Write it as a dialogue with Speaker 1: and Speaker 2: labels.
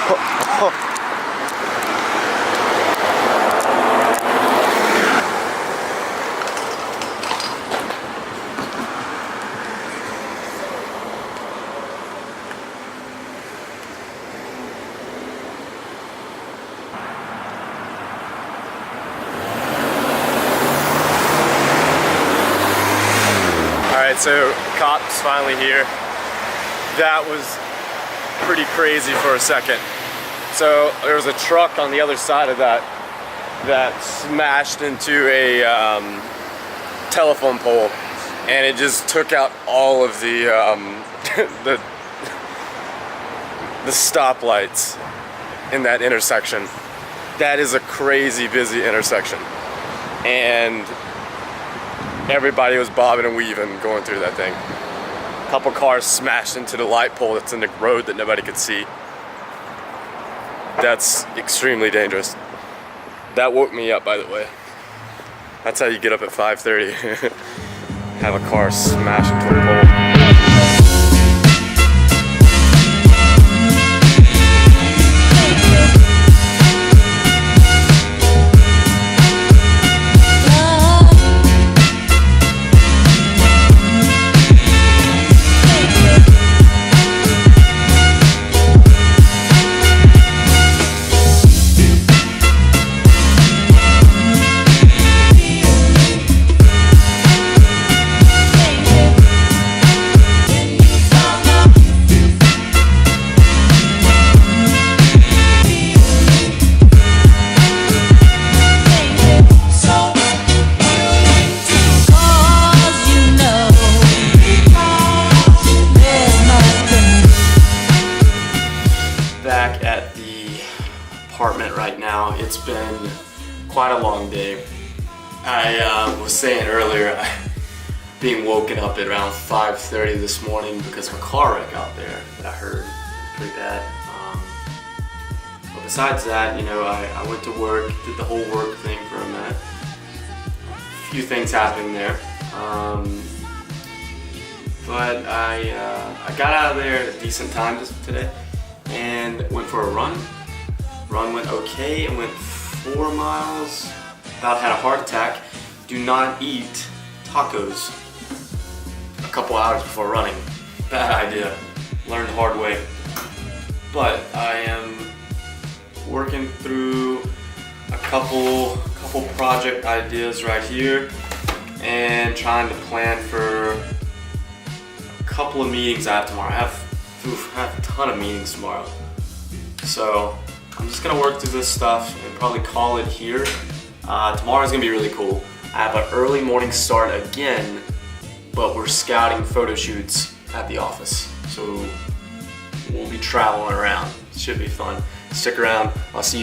Speaker 1: Alright, so cops finally here. That was pretty crazy for a second. So there was a truck on the other side of that smashed into a telephone pole, and it just took out all of the the stoplights in that intersection. That is a crazy busy intersection, and everybody was bobbing and weaving going through that thing. A couple cars smashed into the light pole that's in the road that nobody could see. That's extremely dangerous. That woke me up, by the way. That's how you get up at 5:30. Have a car smash into a pole. Back at the apartment right now. It's been quite a long day. I was saying earlier, being woken up at around 5:30 this morning because of a car wreck out there that I heard. Pretty bad. But besides that, you know, I went to work, did the whole work thing for a minute. A few things happening there. But I got out of there at a decent time today and went for a run. Run went okay. It went 4 miles. About had a heart attack. Do not eat tacos a couple hours before running. Bad idea. Learned the hard way. But I am working through a couple project ideas right here and trying to plan for a couple of meetings I have tomorrow. I have a ton of meetings tomorrow. So I'm just gonna work through this stuff and probably call it here. Tomorrow's gonna be really cool. I have an early morning start again, but we're scouting photo shoots at the office. So we'll be traveling around. Should be fun. Stick around. I'll see you then.